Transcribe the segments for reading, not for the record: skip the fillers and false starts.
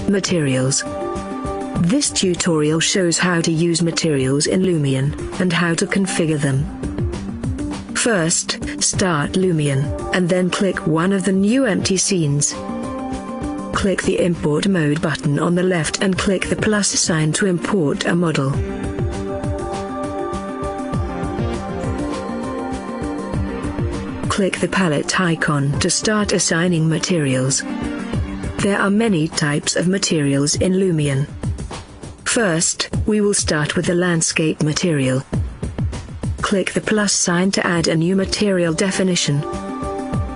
Materials. This tutorial shows how to use materials in Lumion, and how to configure them. First, start Lumion, and then click one of the new empty scenes. Click the Import Mode button on the left and click the plus sign to import a model. Click the palette icon to start assigning materials. There are many types of materials in Lumion. First, we will start with the landscape material. Click the plus sign to add a new material definition.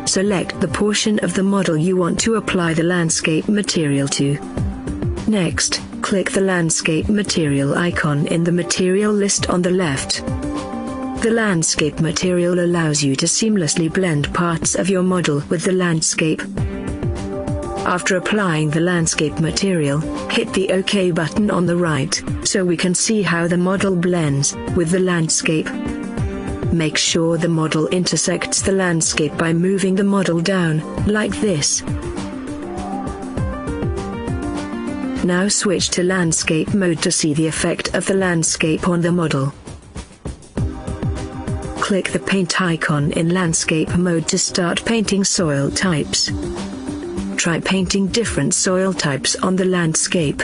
Select the portion of the model you want to apply the landscape material to. Next, click the landscape material icon in the material list on the left. The landscape material allows you to seamlessly blend parts of your model with the landscape. After applying the landscape material, hit the OK button on the right, so we can see how the model blends with the landscape. Make sure the model intersects the landscape by moving the model down, like this. Now switch to landscape mode to see the effect of the landscape on the model. Click the paint icon in landscape mode to start painting soil types. Try painting different soil types on the landscape.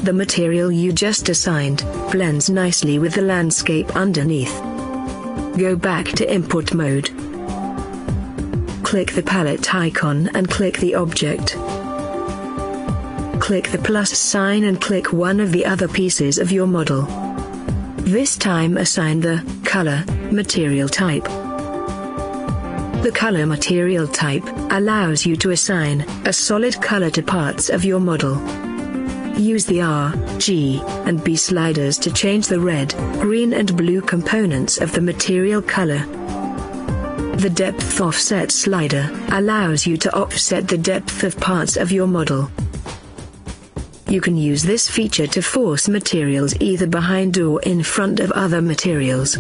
The material you just assigned blends nicely with the landscape underneath. Go back to import mode. Click the palette icon and click the object. Click the plus sign and click one of the other pieces of your model. This time assign the color material type. The color material type allows you to assign a solid color to parts of your model. Use the R, G, and B sliders to change the red, green and blue components of the material color. The depth offset slider allows you to offset the depth of parts of your model. You can use this feature to force materials either behind or in front of other materials.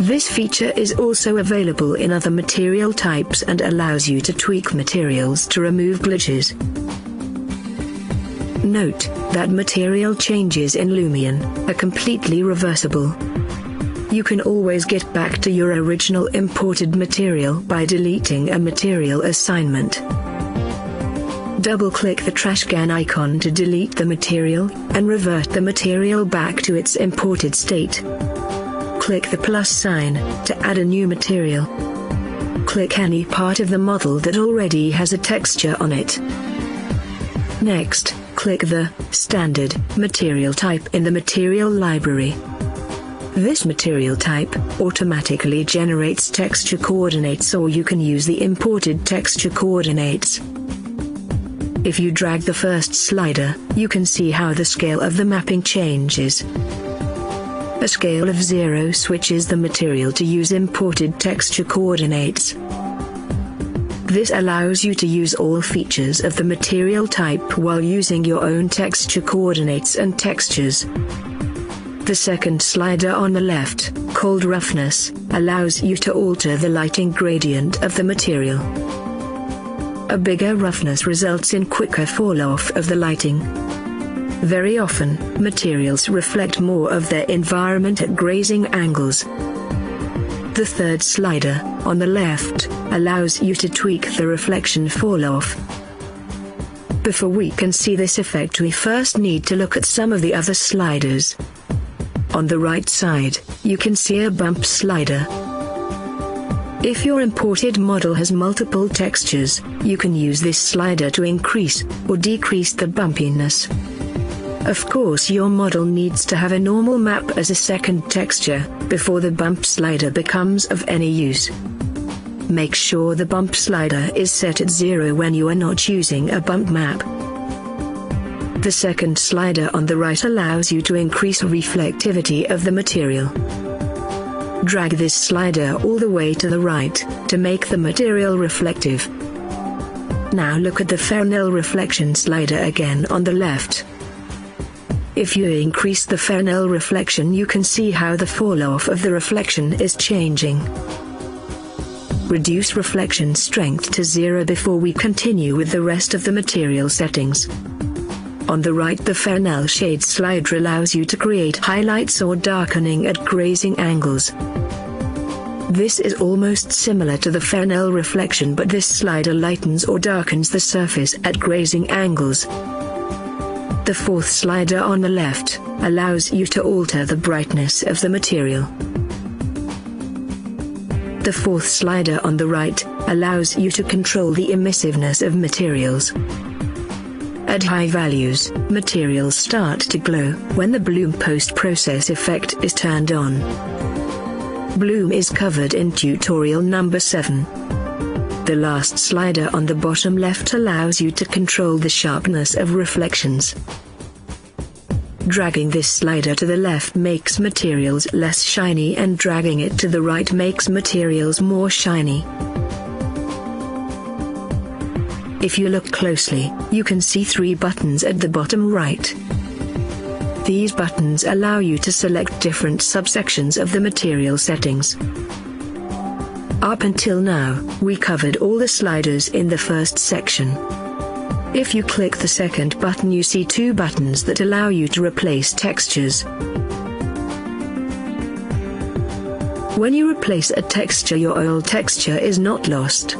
This feature is also available in other material types and allows you to tweak materials to remove glitches. Note that material changes in Lumion are completely reversible. You can always get back to your original imported material by deleting a material assignment. Double-click the trash can icon to delete the material, and revert the material back to its imported state. Click the plus sign to add a new material. Click any part of the model that already has a texture on it. Next, click the Standard Material type in the Material Library. This material type automatically generates texture coordinates, or you can use the imported texture coordinates. If you drag the first slider, you can see how the scale of the mapping changes. A scale of 0 switches the material to use imported texture coordinates. This allows you to use all features of the material type while using your own texture coordinates and textures. The second slider on the left, called Roughness, allows you to alter the lighting gradient of the material. A bigger roughness results in quicker fall-off of the lighting. Very often, materials reflect more of their environment at grazing angles. The third slider, on the left, allows you to tweak the reflection fall-off. Before we can see this effect, we first need to look at some of the other sliders. On the right side, you can see a bump slider. If your imported model has multiple textures, you can use this slider to increase or decrease the bumpiness. Of course, your model needs to have a normal map as a second texture before the bump slider becomes of any use. Make sure the bump slider is set at 0 when you are not using a bump map. The second slider on the right allows you to increase reflectivity of the material. Drag this slider all the way to the right to make the material reflective. Now look at the Fresnel reflection slider again on the left. If you increase the Fresnel reflection, you can see how the fall-off of the reflection is changing. Reduce reflection strength to 0 before we continue with the rest of the material settings. On the right, the Fresnel shade slider allows you to create highlights or darkening at grazing angles. This is almost similar to the Fresnel reflection, but this slider lightens or darkens the surface at grazing angles. The fourth slider on the left allows you to alter the brightness of the material. The fourth slider on the right allows you to control the emissiveness of materials. At high values, materials start to glow when the bloom post-process effect is turned on. Bloom is covered in tutorial number 7. The last slider on the bottom left allows you to control the sharpness of reflections. Dragging this slider to the left makes materials less shiny, and dragging it to the right makes materials more shiny. If you look closely, you can see 3 buttons at the bottom right. These buttons allow you to select different subsections of the material settings. Up until now, we covered all the sliders in the first section. If you click the second button, you see 2 buttons that allow you to replace textures. When you replace a texture, your old texture is not lost.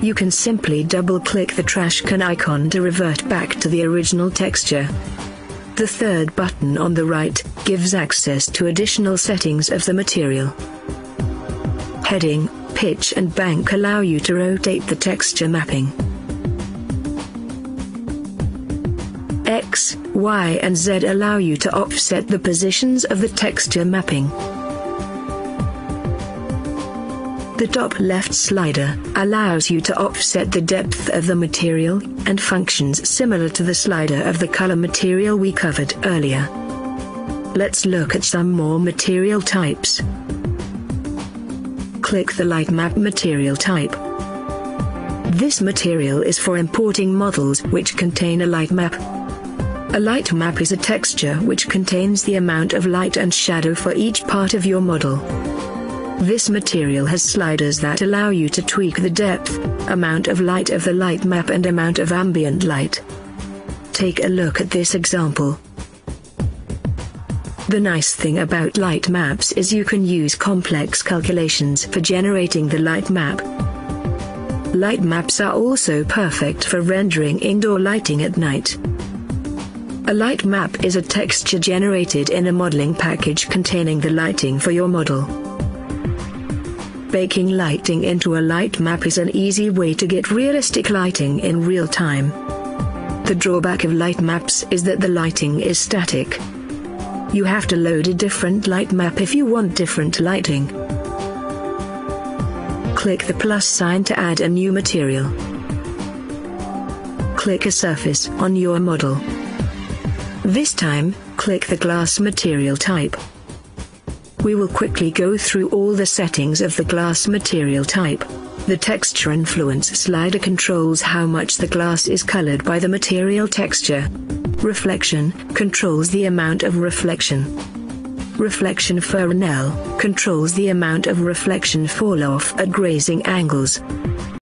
You can simply double-click the trash can icon to revert back to the original texture. The third button on the right gives access to additional settings of the material. Heading, pitch and bank allow you to rotate the texture mapping. X, Y and Z allow you to offset the positions of the texture mapping. The top left slider allows you to offset the depth of the material, and functions similar to the slider of the color material we covered earlier. Let's look at some more material types. Click the light map material type. This material is for importing models which contain a light map. A light map is a texture which contains the amount of light and shadow for each part of your model. This material has sliders that allow you to tweak the depth, amount of light of the light map and amount of ambient light. Take a look at this example. The nice thing about light maps is you can use complex calculations for generating the light map. Light maps are also perfect for rendering indoor lighting at night. A light map is a texture generated in a modeling package containing the lighting for your model. Baking lighting into a light map is an easy way to get realistic lighting in real time. The drawback of light maps is that the lighting is static. You have to load a different light map if you want different lighting. Click the plus sign to add a new material. Click a surface on your model. This time, click the glass material type. We will quickly go through all the settings of the glass material type. The texture influence slider controls how much the glass is colored by the material texture. Reflection controls the amount of reflection. Reflection Fresnel controls the amount of reflection fall off at grazing angles.